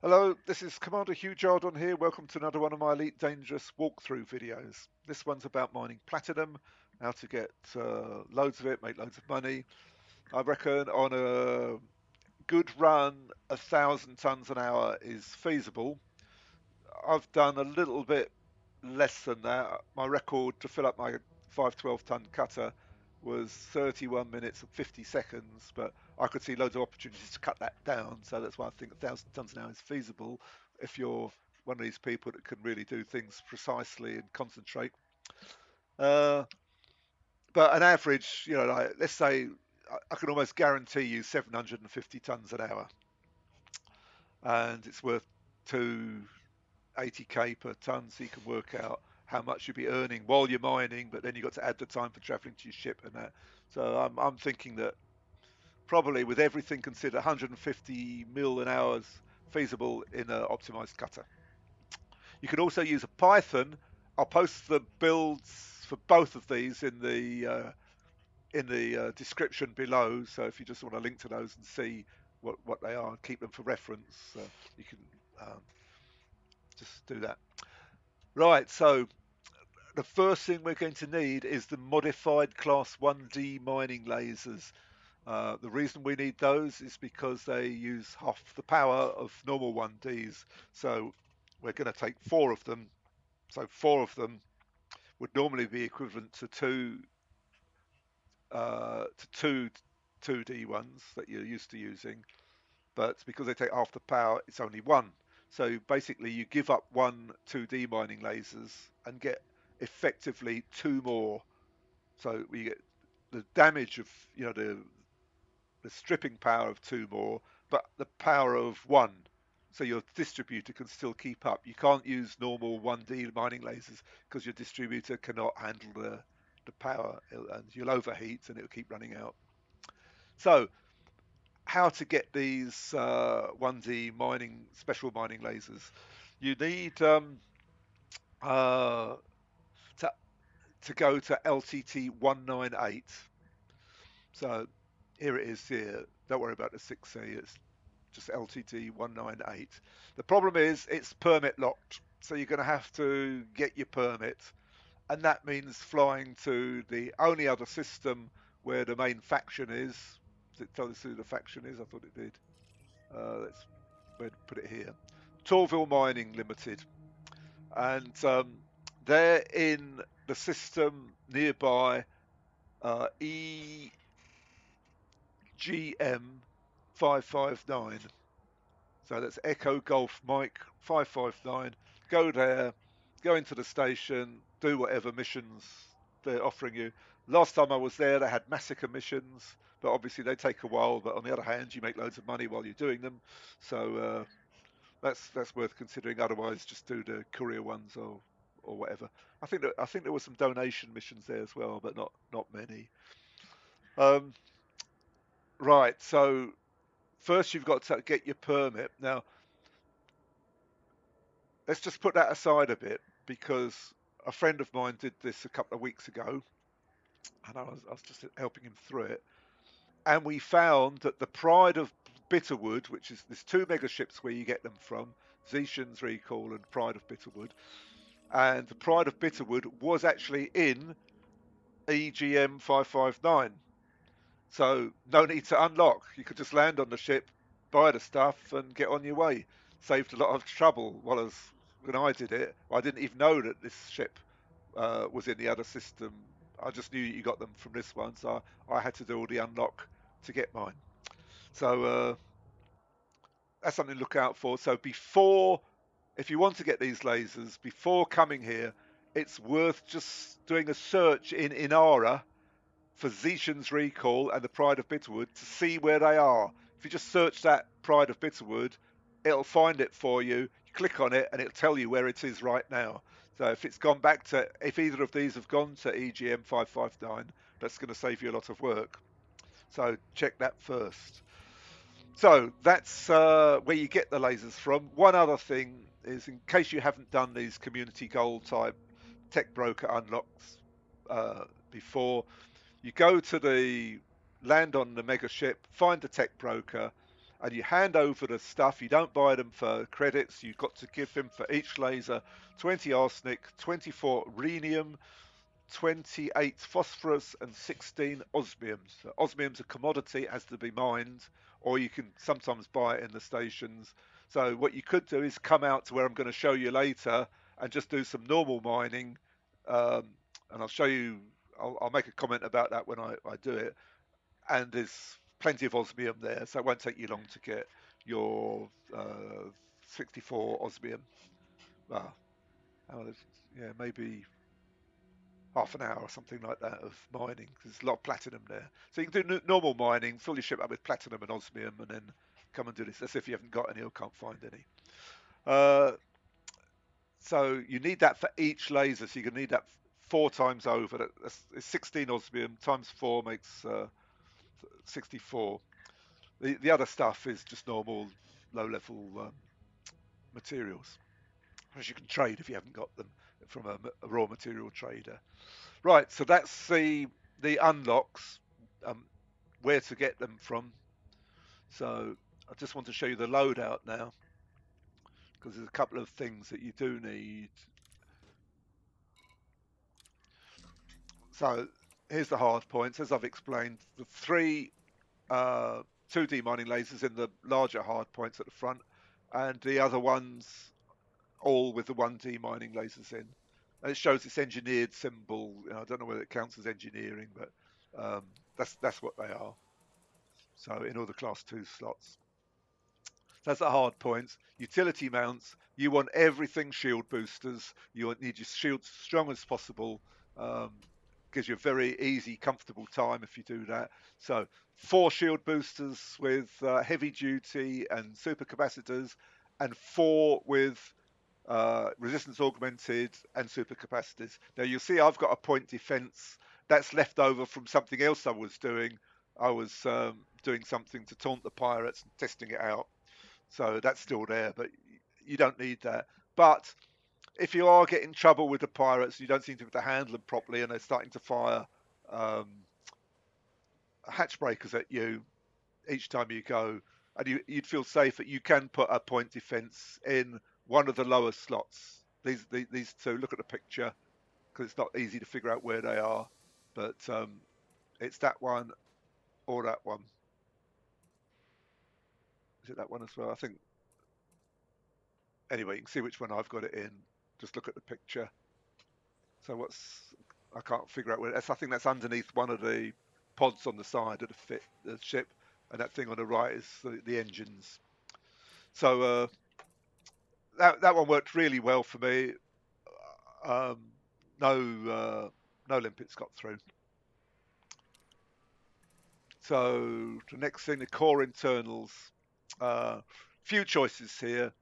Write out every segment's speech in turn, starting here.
Hello, this is Commander Hugh Jardon here. Welcome to another one of my Elite Dangerous walkthrough videos. This one's about mining platinum, how to get loads of it, make loads of money. I reckon on a good run, 1,000 tons an hour is feasible. I've done a little bit less than that. My record to fill up my 512-ton cutter was 31 minutes and 50 seconds, but I could see loads of opportunities to cut that down. So that's why I think 1,000 tons an hour is feasible if you're one of these people that can really do things precisely and concentrate. Uh, but an average, like let's say I can almost guarantee you 750 tons an hour, and it's worth two 80k per ton, so you can work out how much you'll be earning while you're mining, but then you've got to add the time for traveling to your ship and that. So I'm thinking that probably with everything considered, 150 mil an hour is feasible in an optimized cutter. You can also use a Python. I'll post the builds for both of these in the description below. So if you just want to link to those and see what they are, keep them for reference. You can um, just do that. Right. So the first thing we're going to need is the modified class 1D mining lasers. The reason we need those is because they use half the power of normal 1Ds. So we're going to take four of them. So four of them would normally be equivalent to two 2D ones that you're used to using. But because they take half the power, it's only one. So basically, you give up one 2D mining lasers and get effectively two more. So we get the damage of the stripping power of two more, but the power of one. So your distributor can still keep up. You can't use normal 1D mining lasers because your distributor cannot handle the power, and you'll overheat and it'll keep running out. So how to get these 1D mining special mining lasers? You need uh, to to go to LTT 198. So here it is here. Don't worry about the 6C. It's just LTT 198. The problem is it's permit locked. So you're going to have to get your permit. And that means flying to the only other system where the main faction is. Does it tell us who the faction is? I thought it did. Let's put it here. Torville Mining Limited. And they're in the system nearby EGM 559. So that's Echo Golf Mike 559. Go there, go into the station, do whatever missions they're offering you. Last time I was there, they had massacre missions, but obviously they take a while. But on the other hand, you make loads of money while you're doing them, so that's worth considering. Otherwise, just do the courier ones or whatever. I think there were some donation missions there as well, but not many. Um, right. So first, you've got to get your permit. Now, let's just put that aside a bit because a friend of mine did this a couple of weeks ago, and I was just helping him through it. And we found that the Pride of Bitterwood, which is there's two mega ships where you get them from, Zetian's Recall and Pride of Bitterwood, and the Pride of Bitterwood was actually in EGM 559. So no need to unlock. You could just land on the ship, buy the stuff, and get on your way. Saved a lot of trouble. When I did it, I didn't even know that this ship was in the other system. I just knew you got them from this one, so I had to do all the unlock to get mine. So that's something to look out for. So if you want to get these lasers, before coming here, it's worth just doing a search in Inara for Zetian's Recall and the Pride of Bitterwood to see where they are. If you just search that Pride of Bitterwood, it'll find it for you. You click on it and it'll tell you where it is right now. So if either of these have gone to EGM 559, that's going to save you a lot of work. So check that first. So that's where you get the lasers from. One other thing is, in case you haven't done these community gold type tech broker unlocks before, you go to the land on the mega ship, find the tech broker, and you hand over the stuff. You don't buy them for credits. You've got to give him for each laser 20 arsenic, 24 rhenium, 28 phosphorus, and 16 osmiums. So osmium's a commodity, has to be mined, or you can sometimes buy it in the stations. So what you could do is come out to where I'm going to show you later and just do some normal mining. Um, and I'll show you, I'll make a comment about that when I do it. And there's plenty of osmium there, so it won't take you long to get your 64 osmium. Well, yeah, maybe half an hour or something like that of mining. There's a lot of platinum there. So you can do normal mining, fill your ship up with platinum and osmium, and then come and do this. As if you haven't got any or can't find any. Uh, so you need that for each laser. So you're going to need that 4 times over. That's 16 osmium times 4 makes 64. The other stuff is just normal low level materials, which you can trade if you haven't got them from a raw material trader. Right, so that's the unlocks, um, where to get them from. So I just want to show you the loadout now because there's a couple of things that you do need. So here's the hard points. As I've explained, the three uh, 2D mining lasers in the larger hard points at the front, and the other ones all with the 1D mining lasers in. And it shows this engineered symbol. I don't know whether it counts as engineering, but that's what they are. So in all the class 2 slots. That's the hard points. Utility mounts, you want everything shield boosters. Need your shields as strong as possible. Um, Gives you a very easy, comfortable time if you do that. So 4 shield boosters with heavy duty and super capacitors, and 4 with resistance augmented and super capacitors. Now you'll see I've got a point defense that's left over from something else I was doing. I was doing something to taunt the pirates and testing it out. So that's still there, but you don't need that. But if you are getting trouble with the pirates, you don't seem to be able to handle them properly, and they're starting to fire um, hatch breakers at you each time you go, and would feel safe that you can put a point defense in one of the lower slots. These two. Look at the picture because it's not easy to figure out where they are, but it's that one or that one. Is it that one as well? I think. Anyway, you can see which one I've got it in. Just look at the picture. So I can't figure out where that's. I think that's underneath one of the pods on the side of the ship, and that thing on the right is the engines. So that one worked really well for me. Um, no limpets got through. So the next thing, the core internals. Few choices here.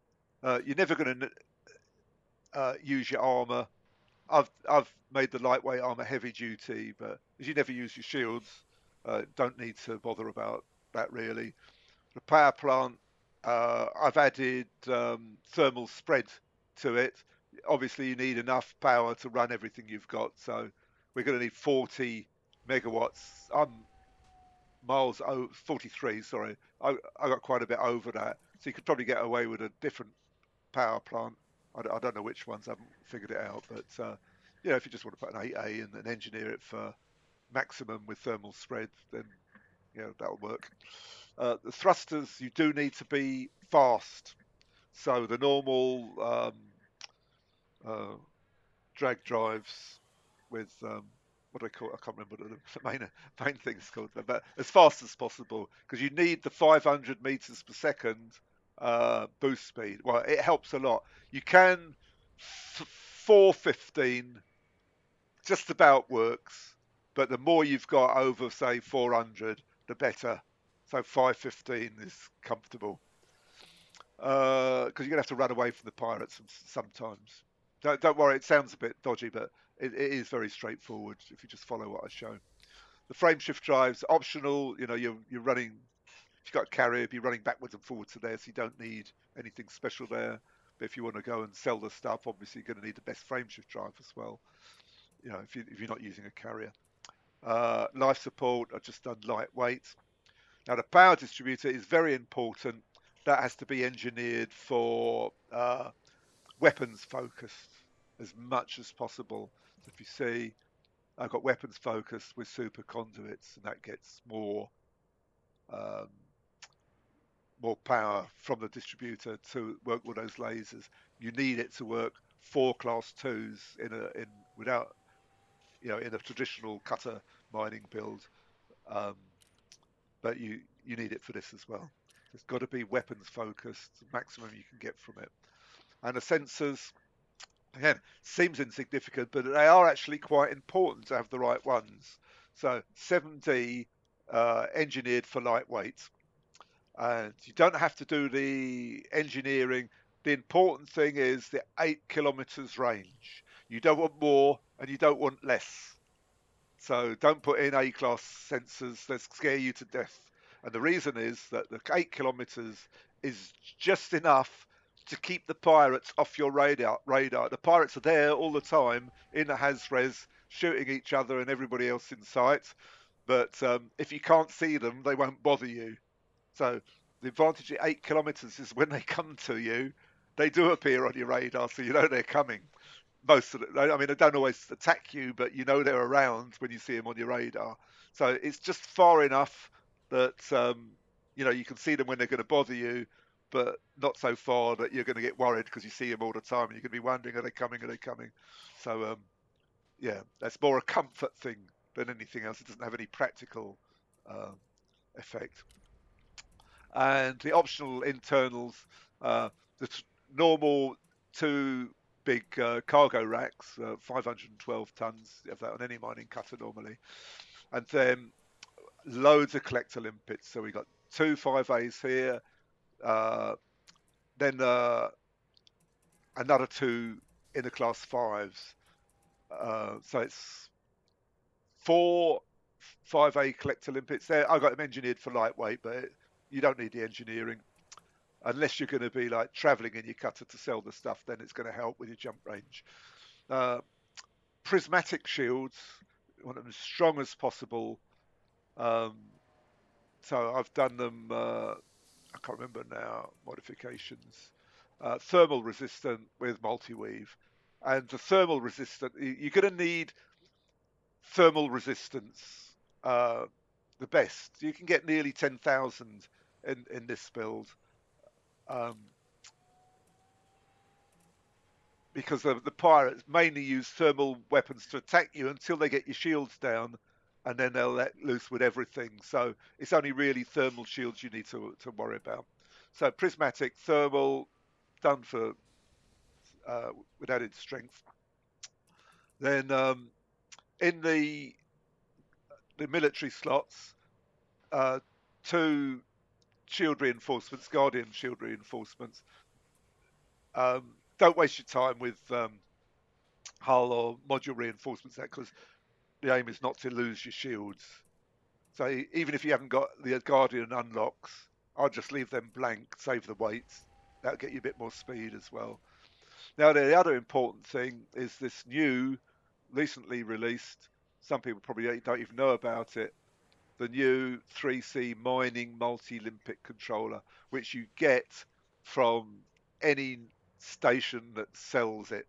You're never going to use your armor. I've made the lightweight armor heavy duty, but as you never use your shields, don't need to bother about that really. The power plant, I've added thermal spread to it. Obviously, you need enough power to run everything you've got, so we're going to need 40 megawatts. I'm miles 43. Sorry, I got quite a bit over that, so you could probably get away with a different power plant. I don't know which ones. I haven't figured it out, but if you just want to put an 8A and engineer it for maximum with thermal spread, then that'll work. The thrusters, you do need to be fast. So the normal uh, drag drives with what do I call it? I can't remember what the main thing is called, but as fast as possible because you need the 500 meters per second boost speed. Well, it helps a lot. You can 415 just about works, but the more you've got over say 400, the better. So 515 is comfortable because you're gonna have to run away from the pirates sometimes. Don't worry, it sounds a bit dodgy, but it is very straightforward if you just follow what I show. The frame shift drives optional. You're running. If you've got a carrier, you're running backwards and forwards to there, so you don't need anything special there. But if you want to go and sell the stuff, obviously you're going to need the best frame shift drive as well. If you're not using a carrier. Life support, I've just done lightweight. Now, the power distributor is very important. That has to be engineered for weapons focused as much as possible. So if you see, I've got weapons focused with super conduits, and that gets um, more power from the distributor to work with those lasers. You need it to work 4 class 2s in without in a traditional cutter mining build. Um, but you need it for this as well. It's got to be weapons focused, the maximum you can get from it. And the sensors, again, seems insignificant, but they are actually quite important to have the right ones. So 7D engineered for lightweight, and you don't have to do the engineering. The important thing is the 8 kilometers range. You don't want more and you don't want less. So don't put in A class sensors that scare you to death. And the reason is that the 8 kilometers is just enough to keep the pirates off your radar. The pirates are there all the time in the Hazres, shooting each other and everybody else in sight. But if you can't see them, they won't bother you. So the advantage of 8 kilometers is when they come to you, they do appear on your radar, so you know they're coming. Most of it, I mean, they don't always attack you, but you know they're around when you see them on your radar. So it's just far enough that you can see them when they're going to bother you, but not so far that you're going to get worried because you see them all the time and you're going to be wondering, are they coming? Are they coming? So yeah, that's more a comfort thing than anything else. It doesn't have any practical um, effect. And the optional internals, the normal two big cargo racks, 512 tons. You have that on any mining cutter normally, and then loads of collector limpets. So we got two 5As here, uh, then another two in the class fives. So it's four 5A collector limpets there. I got them engineered for lightweight, but you don't need the engineering unless you're going to be like traveling in your cutter to sell the stuff. Then it's going to help with your jump range. Uh, Prismatic shields, you want them as strong as possible. Um, so I've done them. I can't remember now modifications. Thermal resistant with multi weave, and the thermal resistant. You're going to need thermal resistance. Uh, the best you can get nearly 10,000 in this build. Um, because the pirates mainly use thermal weapons to attack you until they get your shields down, and then they'll let loose with everything. So it's only really thermal shields you need to worry about. So prismatic, thermal, done for uh, with added strength. Then in the military slots, uh, two shield reinforcements, guardian shield reinforcements. Don't waste your time with hull or module reinforcements because the aim is not to lose your shields. So even if you haven't got the Guardian unlocks, I'll just leave them blank, save the weights. That'll get you a bit more speed as well. Now, the other important thing is this new, recently released, some people probably don't even know about it, the new 3C mining multi-limpet controller, which you get from any station that sells it.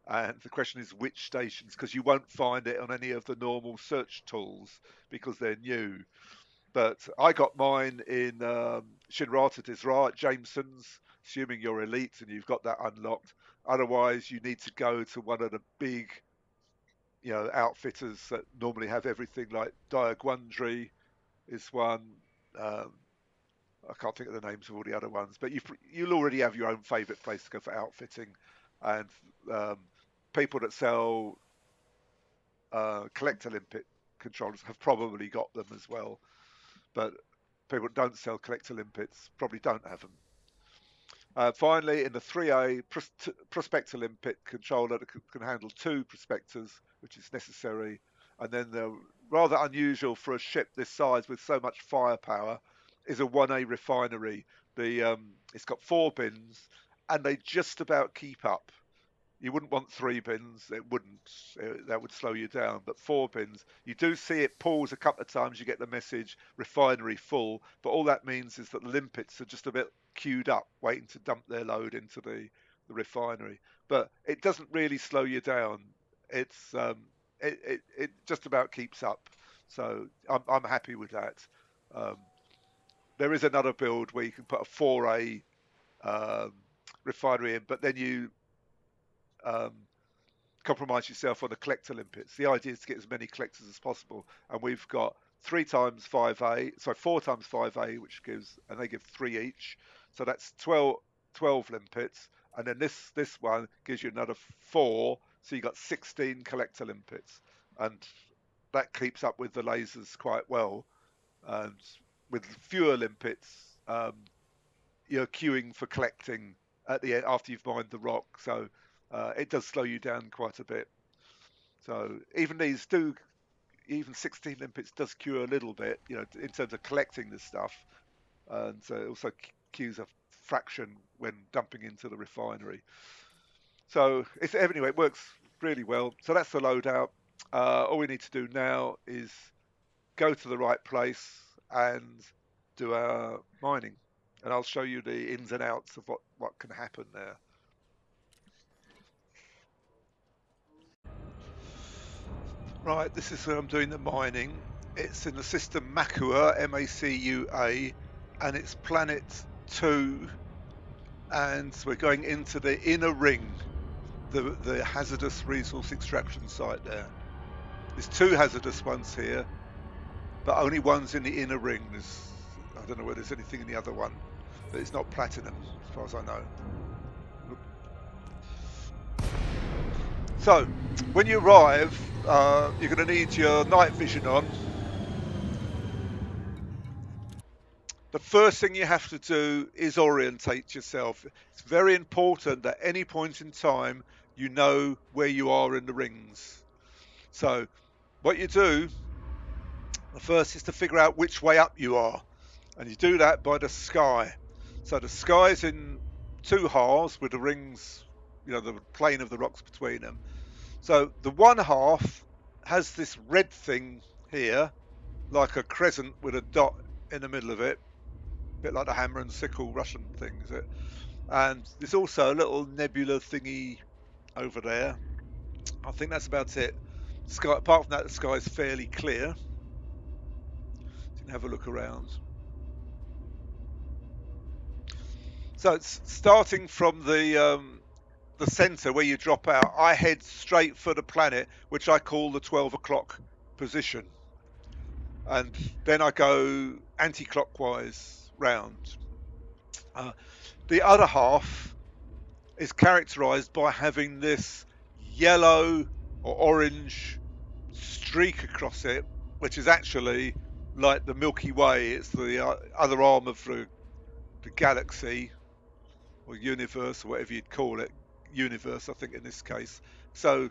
And the question is which stations, because you won't find it on any of the normal search tools because they're new. But I got mine in Shinrata Disra at Jameson's, assuming you're elite and you've got that unlocked. Otherwise, you need to go to one of the big, outfitters that normally have everything, like Diagwandry is one. Um, I can't think of the names of all the other ones, but you'll already have your own favourite place to go for outfitting, and um, people that sell collector limpet controllers have probably got them as well. But people that don't sell collector limpets probably don't have them. Finally, in the 3A, Prospector limpet controller that can handle two prospectors, which is necessary. And then the rather unusual for a ship this size with so much firepower is a 1A refinery. It's got 4 bins, and they just about keep up. You wouldn't want 3 bins. It wouldn't. That would slow you down. But 4 bins, you do see it pause a couple of times. You get the message refinery full. But all that means is that the limpets are just a bit queued up, waiting to dump their load into the refinery. But it doesn't really slow you down. It's it just about keeps up. So I'm happy with that. Um, there is another build where you can put a 4A um, refinery in, but then you um, compromise yourself on the collector limpets. The idea is to get as many collectors as possible, and we've got 3 times 5A, sorry, 4 times 5A, which gives, and they give 3 each, so that's 12 limpets, and then this one gives you another 4, so you got 16 collector limpets, and that keeps up with the lasers quite well. And with fewer limpets, you're queuing for collecting at the end after you've mined the rock, so it does slow you down quite a bit. So even 16 limpets does queue a little bit, in terms of collecting this stuff, and so it also queues a fraction when dumping into the refinery. So anyway, it works really well. So that's the loadout. All we need to do now is go to the right place and do our mining, and I'll show you the ins and outs of what can happen there. Right, this is where I'm doing the mining. It's in the system Macua, Macua, and it's planet 2, and we're going into the inner ring, the hazardous resource extraction site there. There's 2 hazardous ones here, but only one's in the inner ring. I don't know whether there's anything in the other one, but it's not platinum, as far as I know. So, when you arrive, you're going to need your night vision on. The first thing you have to do is orientate yourself. It's very important that at any point in time you know where you are in the rings. So, what you do, the first is to figure out which way up you are, and you do that by the sky. So, the sky is in 2 halves with the rings, the plane of the rocks between them. So, the one half has this red thing here, like a crescent with a dot in the middle of it, a bit like the hammer and sickle Russian thing, is it? And there's also a little nebula thingy over there. I think that's about it. Sky, apart from that, the sky is fairly clear. You can have a look around. So it's starting from the centre where you drop out. I head straight for the planet, which I call the 12 o'clock position, and then I go anti-clockwise round. Uh, the other half is characterized by having this yellow or orange streak across it, which is actually like the Milky Way. It's the other arm of the galaxy or universe or whatever you'd call it. Universe, I think, in this case. So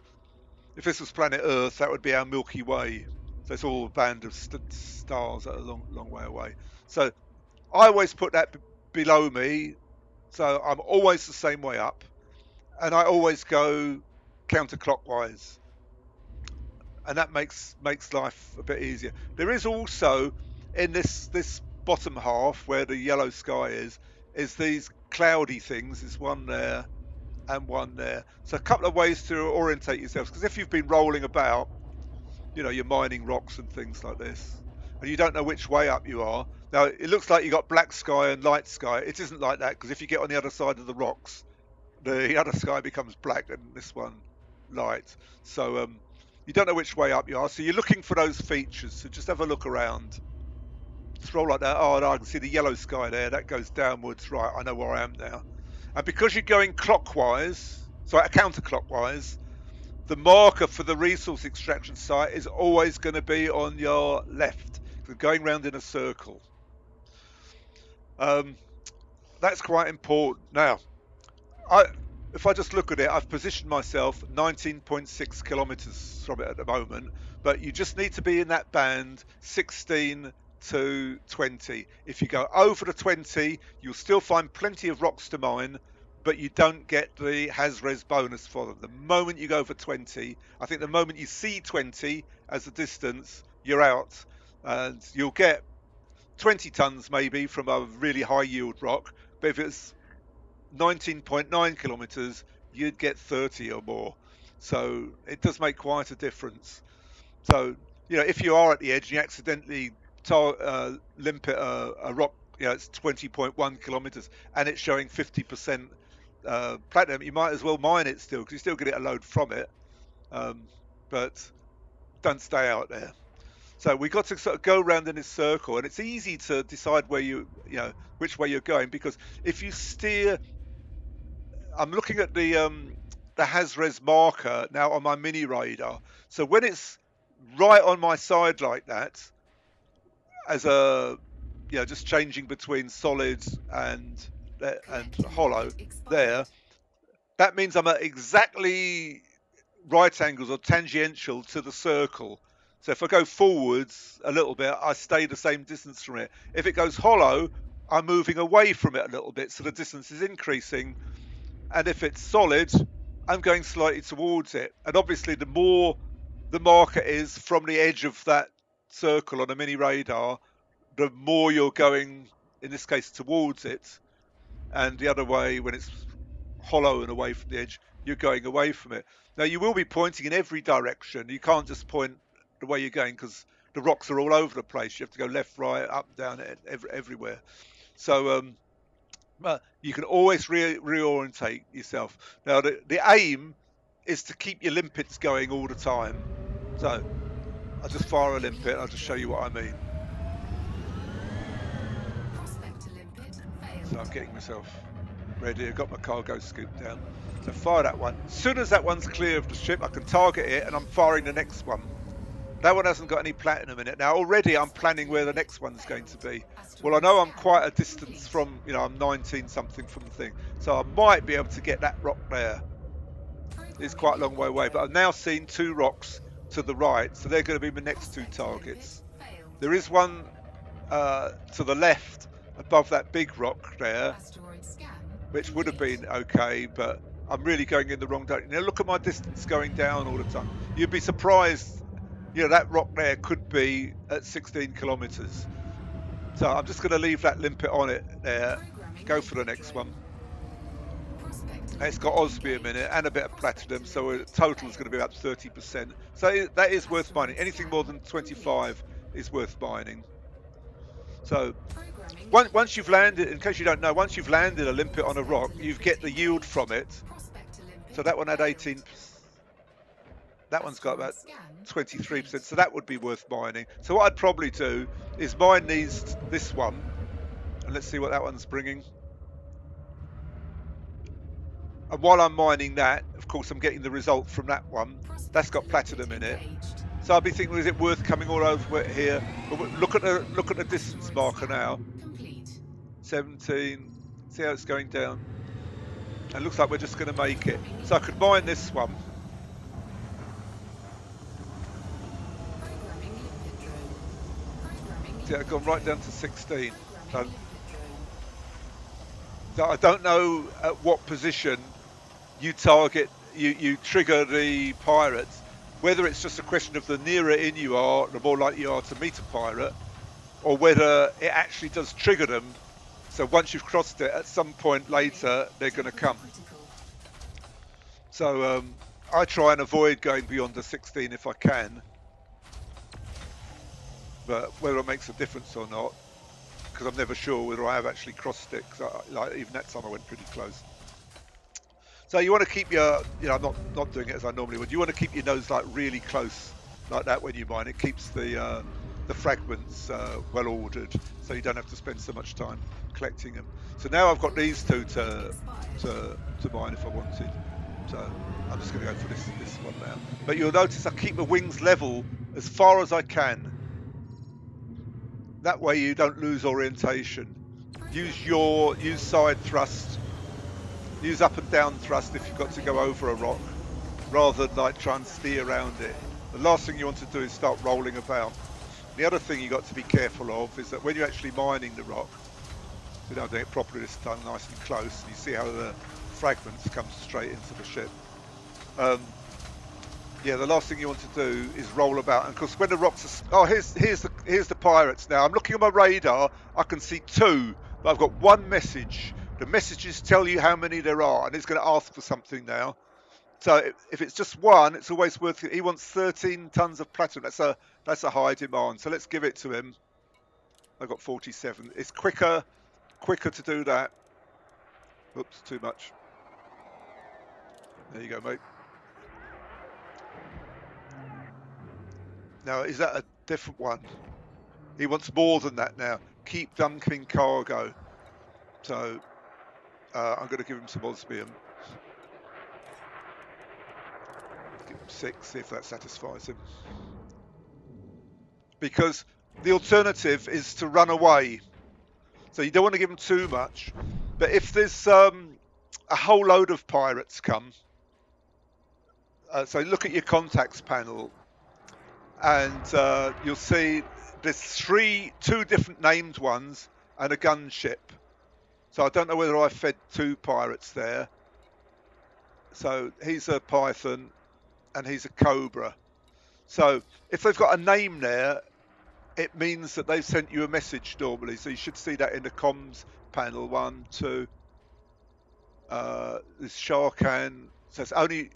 if this was planet Earth, that would be our Milky Way. So it's all a band of stars that are a long way away. So I always put that below me. So I'm always the same way up, and I always go counterclockwise, and that makes life a bit easier. There is also in this bottom half where the yellow sky is these cloudy things. There's one there and one there. So a couple of ways to orientate yourselves, because if you've been rolling about, you're mining rocks and things like this, and you don't know which way up you are. Now it looks like you got black sky and light sky. It isn't like that, because if you get on the other side of the rocks, the other sky becomes black and this one light. So you don't know which way up you are. So you're looking for those features. So just have a look around. Just roll like that. Oh, no, I can see the yellow sky there. That goes downwards. Right, I know where I am now. And because you're going clockwise, sorry, counterclockwise, the marker for the resource extraction site is always going to be on your left. So going round in a circle. That's quite important. Now, if I just look at it, I've positioned myself 19.6 kilometers from it at the moment, but you just need to be in that band 16 to 20. If you go over the 20, you'll still find plenty of rocks to mine, but you don't get the has-res bonus for them. The moment you go for 20, I think the moment you see 20 as a distance, you're out. And you'll get 20 tons maybe from a really high yield rock, but if it's 19.9 kilometers, you'd get 30 or more. So it does make quite a difference. So, if you are at the edge and you accidentally limp it a rock, it's 20.1 kilometers and it's showing 50% platinum, you might as well mine it still because you still get a load from it. But don't stay out there. So we got to sort of go around in this circle, and it's easy to decide which way you're going, because if you steer, I'm looking at the has-res marker now on my mini radar. So when it's right on my side like that, as a just changing between solid and hollow there, that means I'm at exactly right angles or tangential to the circle. So if I go forwards a little bit, I stay the same distance from it. If it goes hollow, I'm moving away from it a little bit, so the distance is increasing. And if it's solid, I'm going slightly towards it. And obviously, the more the marker is from the edge of that circle on a mini radar, the more you're going, in this case, towards it. And the other way, when it's hollow and away from the edge, you're going away from it. Now, you will be pointing in every direction. You can't just point the way you're going, because the rocks are all over the place. You have to go left, right, up, down, everywhere. So you can always reorientate yourself. Now, the aim is to keep your limpets going all the time. So I'll just fire a limpet. I'll just show you what I mean. So I'm getting myself ready. I've got my cargo scoop down. So fire that one. As soon as that one's clear of the ship, I can target it, and I'm firing the next one. That one hasn't got any platinum in it. Now, already I'm planning where the next one's going to be. Well, I know I'm quite a distance from, I'm 19 something from the thing. So I might be able to get that rock there. It's quite a long way away, but I've now seen 2 rocks to the right, so they're going to be my next 2 targets. There is one to the left above that big rock there, which would have been okay, but I'm really going in the wrong direction. Now look at my distance going down all the time. You'd be surprised, that rock there could be at 16 kilometers. So I'm just going to leave that limpet on it there, go for the next one. It's got osmium in it and a bit of platinum, so the total is going to be about 30%. So that is worth mining. Anything more than 25 is worth mining. So once you've landed, in case you don't know, once you've landed a limpet on a rock, you get the yield from it. So that one had 18. That one's got about 23%, so that would be worth mining. So what I'd probably do is mine this one, and let's see what that one's bringing. And while I'm mining that, of course, I'm getting the result from that one. That's got platinum in it. So I'd be thinking, is it worth coming all over it here? But look at the distance marker now. 17. See how it's going down. And it looks like we're just going to make it. So I could mine this one. See, I've gone right down to 16. So I don't know at what position you target, you trigger the pirates, whether it's just a question of the nearer in you are, the more likely you are to meet a pirate, or whether it actually does trigger them. So once you've crossed it, at some point later, they're going to come. So I try and avoid going beyond the 16 if I can. But whether it makes a difference or not, because I'm never sure whether I have actually crossed it, because even that time I went pretty close. So you want to keep your, I'm not doing it as I normally would. You want to keep your nose like really close like that when you mine. It keeps the fragments well ordered, so you don't have to spend so much time collecting them. So now I've got these 2 to mine if I wanted. So I'm just going to go for this one now. But you'll notice I keep the wings level as far as I can. That way you don't lose orientation. Use side thrust. Use up and down thrust if you've got to go over a rock, rather than like try and steer around it. The last thing you want to do is start rolling about. The other thing you got to be careful of is that when you're actually mining the rock, I'm doing it properly this time, nice and close, and you see how the fragments come straight into the ship. Yeah, the last thing you want to do is roll about, and of course when the rocks are... Oh, here's the pirates now. I'm looking at my radar. I can see 2, but I've got 1 message. The messages tell you how many there are, and it's going to ask for something now. So if it's just 1, it's always worth it. He wants 13 tons of platinum. That's a high demand. So let's give it to him. I've got 47. It's quicker to do that. Oops, too much. There you go, mate. Now, is that a different one? He wants more than that now. Keep dumping cargo. So I'm going to give him some osmium. Give him 6, see if that satisfies him. Because the alternative is to run away. So you don't want to give him too much. But if there's a whole load of pirates come, so look at your contacts panel, and you'll see there's 2 different named ones and a gunship. So I don't know whether I fed 2 pirates there. So he's a python and he's a cobra. So if they've got a name there, it means that they've sent you a message normally. So you should see that in the comms panel. 1, 2. This Sharkan. So it's only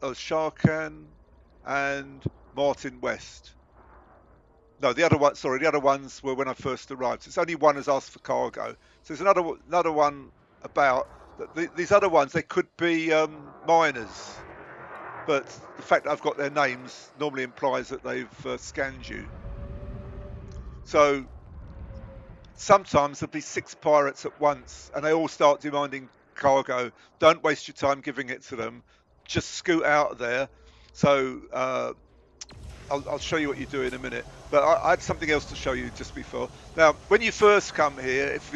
Sharkan and Martin West. No, the other one. Sorry, the other ones were when I first arrived. So it's only 1 has asked for cargo. So there's another one about. These other ones, they could be miners, but the fact that I've got their names normally implies that they've scanned you. So sometimes there'll be 6 pirates at once, and they all start demanding cargo. Don't waste your time giving it to them. Just scoot out of there. So I'll show you what you do in a minute. But I had something else to show you just before. Now, when you first come here, if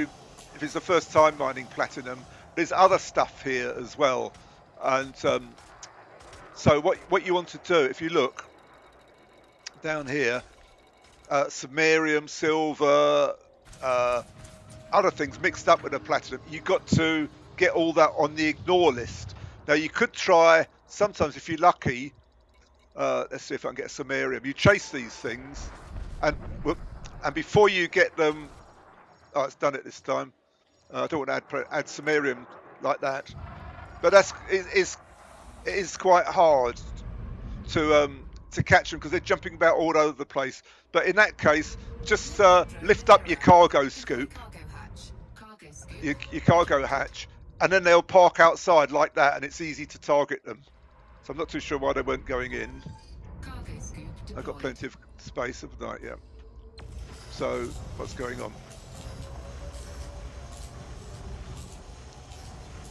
it's the first time mining platinum, there's other stuff here as well. And so what you want to do, if you look down here, samarium, silver, other things mixed up with the platinum, you've got to get all that on the ignore list. Now you could try, sometimes if you're lucky, let's see if I can get a samarium. You chase these things, and before you get them, oh, it's done it this time. I don't want to add samarium like that, but it is quite hard to catch them because they're jumping about all over the place. But in that case, just lift up your cargo scoop, your cargo hatch, and then they'll park outside like that, and it's easy to target them. So I'm not too sure why they weren't going in. I've got plenty of space, haven't I? Yeah. So what's going on?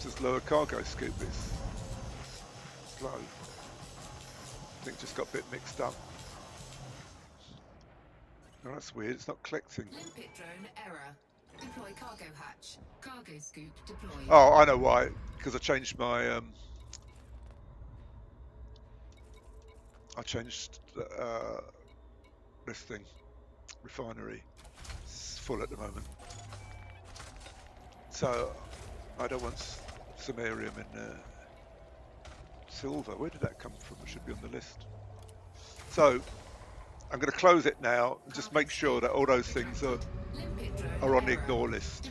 Just lower cargo scoop is slow. I think just got a bit mixed up. Oh, that's weird. It's not collecting. Limpet drone error. Deploy cargo hatch. Cargo scoop deployed. Oh, I know why. Because I changed my I changed this thing. Refinery. It's full at the moment. So I don't want samarium in there. Silver, where did that come from? It should be on the list. So I'm going to close it now and just make sure that all those things are on the ignore list.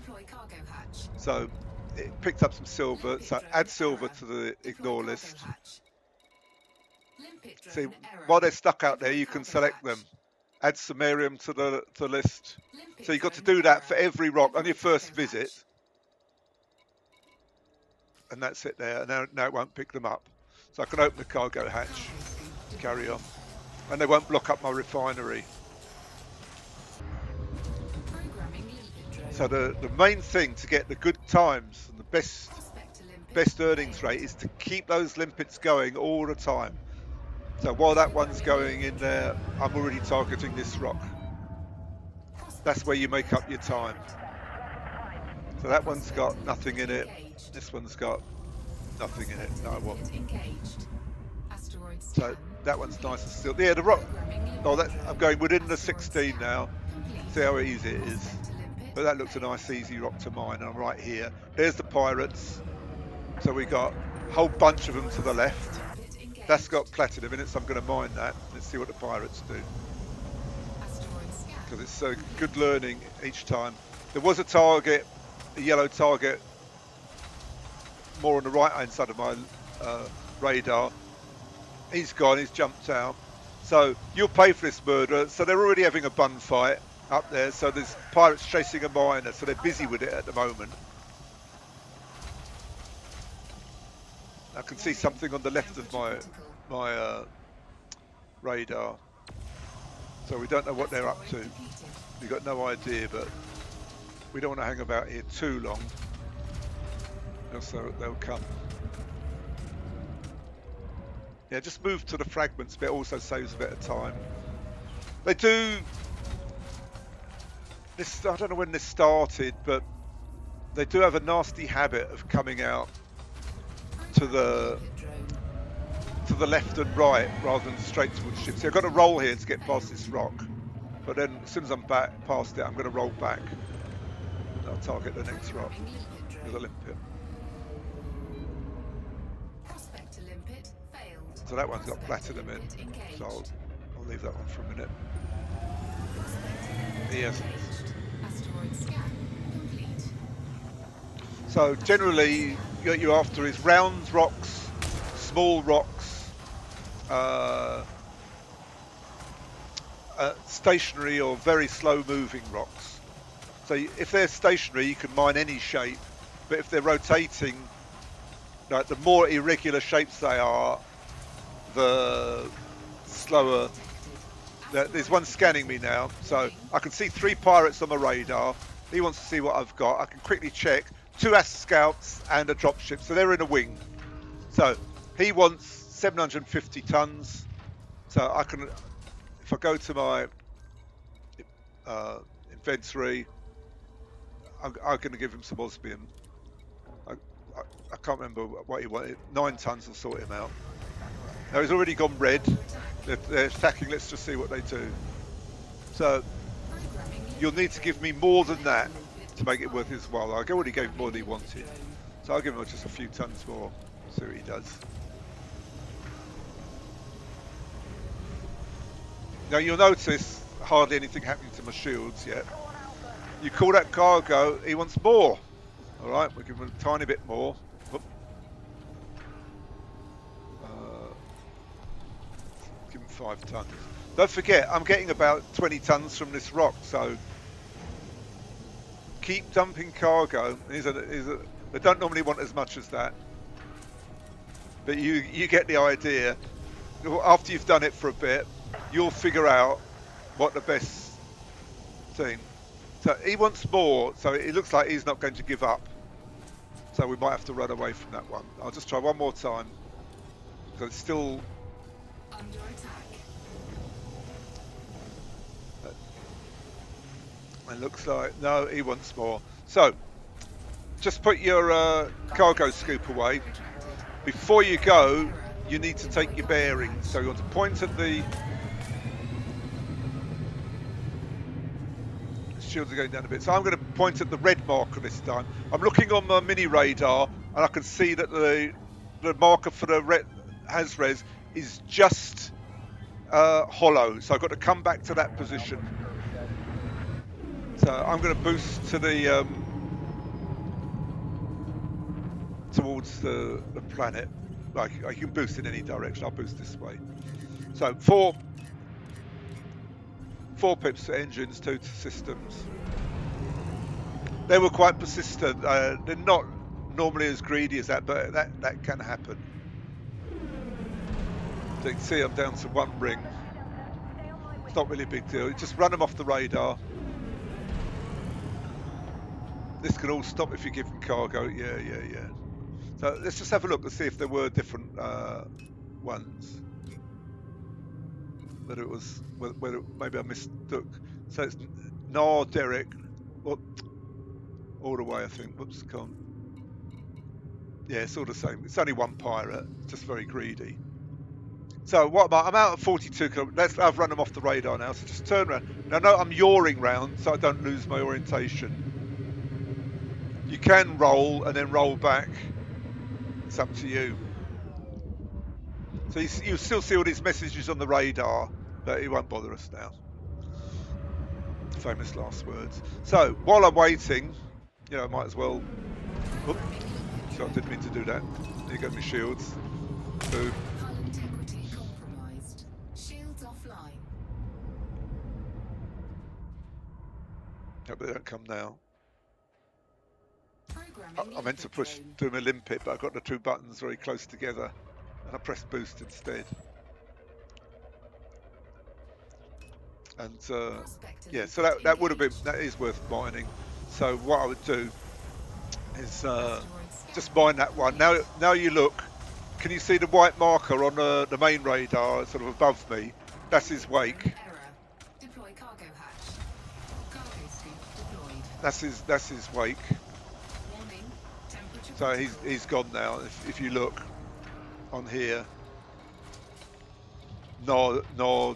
So it picked up some silver, so add silver to the ignore list. See, while they're stuck out there, you can select them. Add samarium to the list. So you've got to do that for every rock on your first visit. And that's it there. And now it won't pick them up. So I can open the cargo hatch, carry on. And they won't block up my refinery. So the main thing to get the good times and the best earnings rate is to keep those limpets going all the time. So while that one's going in there, I'm already targeting this rock. That's where you make up your time. So that one's got nothing in it. This one's got nothing in it. No, I won't. So that one's nice and still. Yeah, the rock. Oh, I'm going within the 16 now. See how easy it is. But that looks a nice, easy rock to mine. I'm right here. There's the pirates. So we got a whole bunch of them to the left. Limpet engaged. That's got platinum in it, so I'm going to mine that. Let's see what the pirates do, Asteroid scan because it's good complete. learning each time. There was a target, a yellow target, more on the right hand side of my radar. He's gone, he's jumped out. So you'll pay for this murder. So they're already having a bun fight up there. So there's pirates chasing a miner, so they're busy with it at the moment. I can see something on the left of my radar. So we don't know what they're up to. We've got no idea, but we don't want to hang about here too long. So they'll come. Yeah, just move to the fragments bit, also saves a bit of time. They do this, I don't know when this started, but they do have a nasty habit of coming out to the left and right rather than straight towards the ship. So I've got to roll here to get past this rock, but then as soon as I'm back past it, I'm going to roll back. I'll target the next rock with a limpet. Prospector limpet failed. So that one's got platinum in, so I'll leave that one for a minute. He hasn't. Asteroid scan complete. So generally, what you're after is round rocks, small rocks, stationary or very slow-moving rocks. So if they're stationary, you can mine any shape, but if they're rotating, like the more irregular shapes they are, the slower. There's one scanning me now, so I can see 3 pirates on my radar. He wants to see what I've got. I can quickly check 2 scouts and a dropship, so they're in a wing. So he wants 750 tons. So I can, if I go to my inventory, I'm going to give him some osmium. I can't remember what he wanted. 9 tons will sort him out. Now he's already gone red. They're attacking. Let's just see what they do. So you'll need to give me more than that to make it worth his while. I already gave more than he wanted, so I'll give him just a few tons more. See what he does. Now you'll notice hardly anything happening to my shields yet. You call that cargo, he wants more. All right, we'll give him a tiny bit more. Give him 5 tons. Don't forget, I'm getting about 20 tons from this rock, so keep dumping cargo. They don't normally want as much as that, but you get the idea. After you've done it for a bit, you'll figure out what the best thing. So he wants more, so it looks like he's not going to give up. So we might have to run away from that one. I'll just try one more time, because it's still under attack. It looks like, no, he wants more. So, just put your cargo scoop away. Before you go, you need to take your bearings. So you want to point at the... Shields are going down a bit. So I'm going to point at the red marker this time. I'm looking on my mini radar, and I can see that the marker for the red Has-Res is just hollow. So I've got to come back to that position. So I'm going to boost to the towards the planet. Like I can boost in any direction. I'll boost this way. So four pips to engines, 2 to systems. They were quite persistent. They're not normally as greedy as that, but that can happen. So you can see I'm down to 1 ring. It's not really a big deal. Just run them off the radar. This can all stop if you give them cargo. Yeah. So let's just have a look to see if there were different ones. Whether it was, whether maybe I mistook. So it's Nar Derek, all the way I think. Whoops, come. Yeah, it's all the same. It's only 1 pirate, just very greedy. So what am I? I'm out at 42 kilometers. I've run them off the radar now. So just turn around. Now, no, I'm yawing round so I don't lose my orientation. You can roll and then roll back. It's up to you. So you still see all these messages on the radar, but it won't bother us now. Famous last words. So while I'm waiting, I might as well. Whoop, Programming limpet so I didn't mean to do that. There you go, my shields. Boom. Hull integrity compromised. Shields offline. Hope they don't come now. Programming I meant to limpet push drone. do my limpet, but I got the two buttons very close together, and I pressed boost instead. And Prospector yeah, so limpet engaged. that is worth mining. So what I would do is Asteroid just scan mine that one. complete. Now you look. Can you see the white marker on the main radar, sort of above me? That's his Limpet drone wake. error. Deploy cargo hatch. Cargo scoop deployed. That's his wake. Warning. Temperature So critical. he's gone now. If you look on here, no,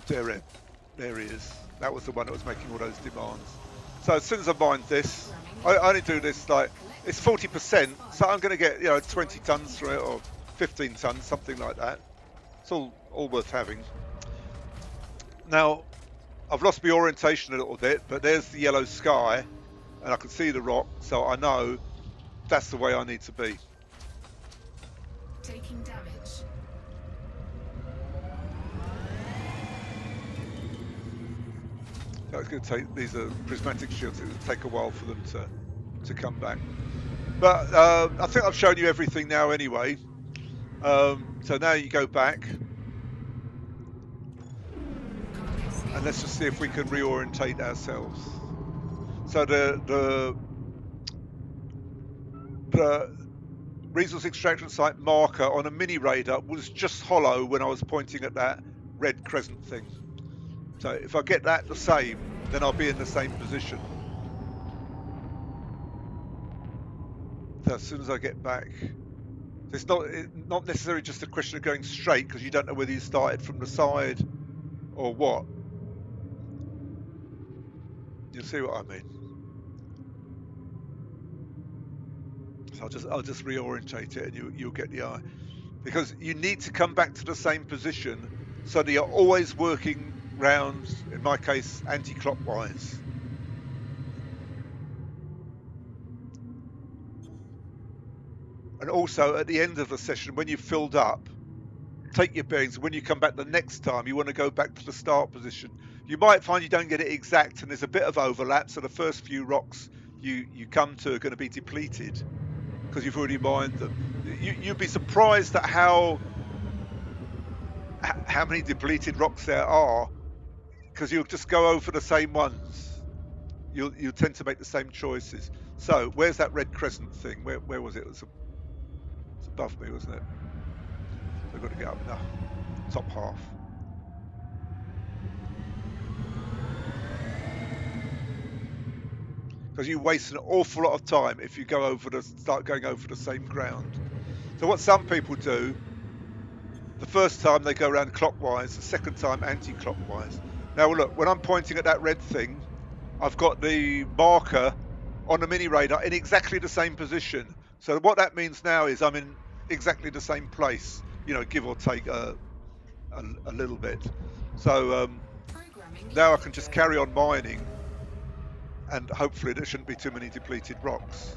there he is. That was the one that was making all those demands. So as soon as I mined this, I only do this like it's 40%, so I'm going to get 20 tons for it or 15 tons, something like that. It's all worth having. Now I've lost my orientation a little bit, but there's the yellow sky, and I can see the rock, so I know that's the way I need to be. Taking damage. So it's going to take, these are prismatic shields, it will take a while for them to come back. But I think I've shown you everything now anyway. So now you go back, Cargo scoop and let's just see if we can retracted. reorientate ourselves. So the resource extraction site marker on a mini radar was just hollow when I was pointing at that red crescent thing. So if I get that the same, then I'll be in the same position. So as soon as I get back, it's not necessarily just a question of going straight, because you don't know whether you started from the side or what. You'll see what I mean. So I'll just reorientate it, and you'll get the eye, because you need to come back to the same position so that you're always working round, in my case, anti-clockwise. And also at the end of the session, when you've filled up, take your bearings. When you come back the next time, you want to go back to the start position. You might find you don't get it exact, and there's a bit of overlap, so the first few rocks you come to are going to be depleted because you've already mined them. You'd be surprised at how many depleted rocks there are, because you'll just go over the same ones. You'll tend to make the same choices. So where's that red crescent thing? Where was it? It was above me, wasn't it? So I've got to get up in the top half. Because you waste an awful lot of time if you start going over the same ground. So what some people do, the first time they go around clockwise, the second time anti-clockwise. Now look, when I'm pointing at that red thing, I've got the marker on the mini radar in exactly the same position. So what that means now is I'm in exactly the same place, give or take a little bit. So Programming now I limpet can just drone. carry on mining, and hopefully there shouldn't be too many depleted rocks.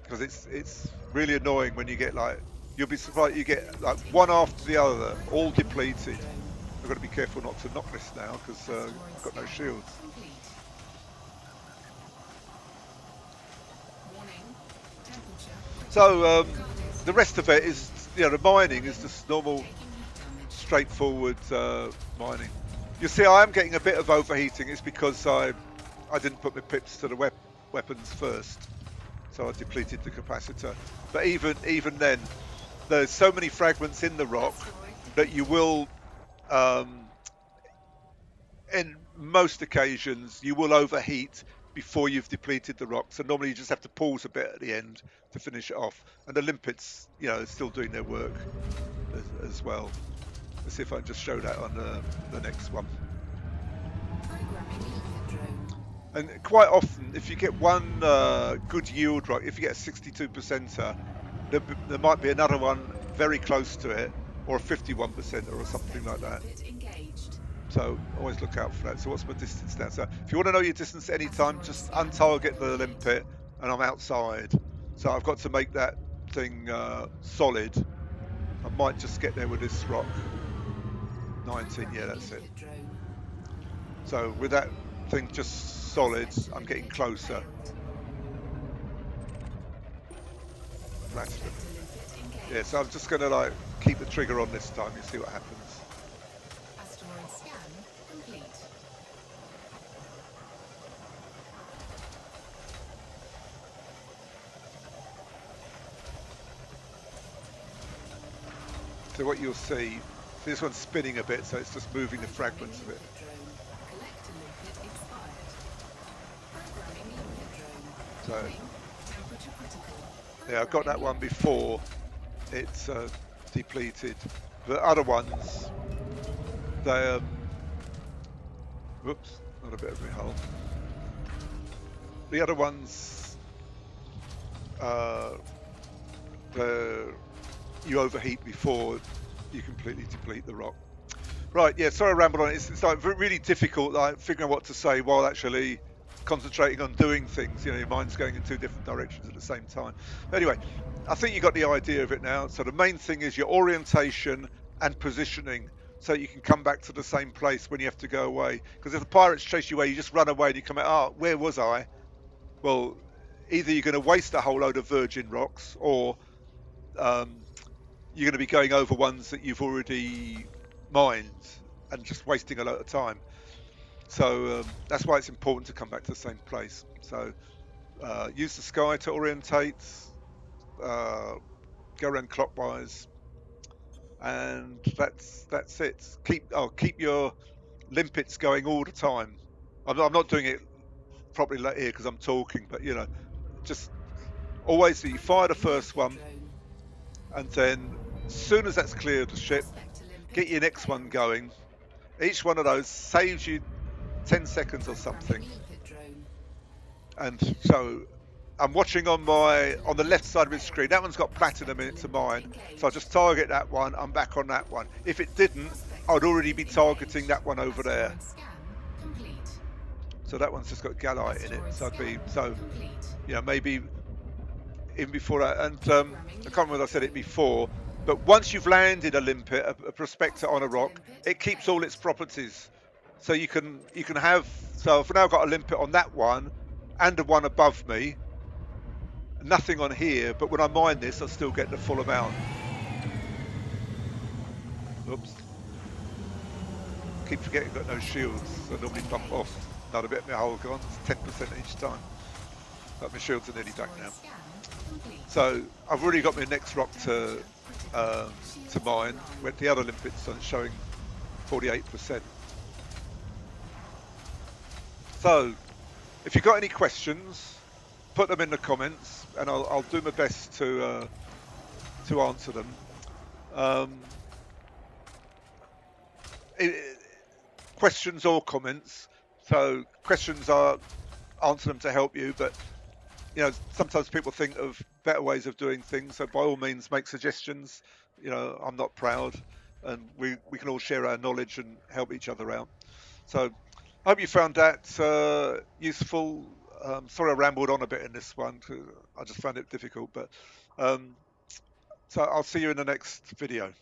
Because it's really annoying when you get you'll be surprised, you get like one after the other, all Programming limpet depleted. drone. I've got to be careful not to knock this now, because Asteroid I've got no scan shields. complete. Warning. Temperature critical. So Cargo the scoop rest of it deployed. is, the mining is Warning. just normal, Taking heat damage. straightforward mining. You see, I am getting a bit of overheating. It's because I didn't put my pips to the weapons first, so I depleted the capacitor. But even then, there's so many fragments in the rock Asteroid that you detected. will, in most occasions, you will overheat before you've depleted the rock. So normally you just have to pause a bit at the end to finish it off. And the limpets, still doing their work as well. Let's see if I can just show that on the next one. Programming limpet drone. And quite often, if you get one good yield rock, if you get a 62%er, there might be another one very close to it, or a 51% or something Prospect like that. limpet engaged. So always look out for that. So what's my distance now? So if you want to know your distance at any time, Asteroid just scan untarget the complete. limpet and I'm outside. So I've got to make that thing solid. I might just get there with this rock. 19, yeah, Programming that's it. limpet drone. So with that thing just solid, Prospect I'm getting limpet closer. failed. Platinum. Prospect limpet Yeah, so I'm engaged. just going to like keep the trigger on this time. You see what happens. Asteroid scan complete. So what you'll see, this one's spinning a bit, so it's just moving the Programming fragments of it. limpet drone. Collector limpet expired. Programming limpet drone. So Warning. Temperature critical. yeah, I got Programming that one limpet drone. before. It's depleted. The other ones, they whoops, not a bit of a hole. The other ones, uh, the you overheat before you completely deplete the rock. Right, yeah, sorry I rambled on. It's like really difficult, like figuring out what to say while actually concentrating on doing things. You know, your mind's going in two different directions at the same time. But anyway, I think you got the idea of it now. So the main thing is your orientation and positioning, so you can come back to the same place when you have to go away. Because if the pirates chase you away, you just run away and you come out. Oh, where was I? Well, either you're going to waste a whole load of virgin rocks, or um, you're going to be going over ones that you've already mined and just wasting a lot of time. So that's why it's important to come back to the same place. So use the sky to orientate, uh, go around clockwise, and that's it. Keep your limpets going all the time. I'm not doing it properly like here because I'm talking, but just always you fire the Programming first limpet one, drone. and then as soon as that's cleared the ship, Prospect get limpet your next one failed. going. Each one of those saves you 10 seconds or Programming something. limpet drone. And so I'm watching Prospect on the left limpet side of the screen. failed. That one's got platinum in Prospect it to limpet mine. So I just engaged. target that one. I'm back on that one. If it didn't, Prospect I'd already limpet be targeting engaged. that one over there. Asteroid scan complete. So that one's just got gallite in it. Asteroid So I'd be scan complete. maybe in before that. And Programming I can't remember limpet if I said it drone. before, but once you've landed a limpet, a prospector on a Prospect rock, limpet it keeps all its failed. properties. So you can have. So I've now got a limpet on that one and the one above me. Nothing on here, but when I mine this, I still get the full amount. Oops. Keep forgetting I've got no Prospect shields, so I limpet normally bump engaged. off. Another bit of my hull gone. It's 10% each time. But my shields are nearly back Asteroid now. scan complete. So I've already got my next rock Temperature critical. to Shields mine. online. With the other limpets on showing 48%. So if you've got any questions, put them in the comments, and I'll do my best to answer them. Um, it, questions or comments. So questions are answer them to help you, but sometimes people think of better ways of doing things. So by all means, make suggestions. I'm not proud, and we can all share our knowledge and help each other out. So I hope you found that useful. Sorry I rambled on a bit in this one. I just found it difficult, but so I'll see you in the next video.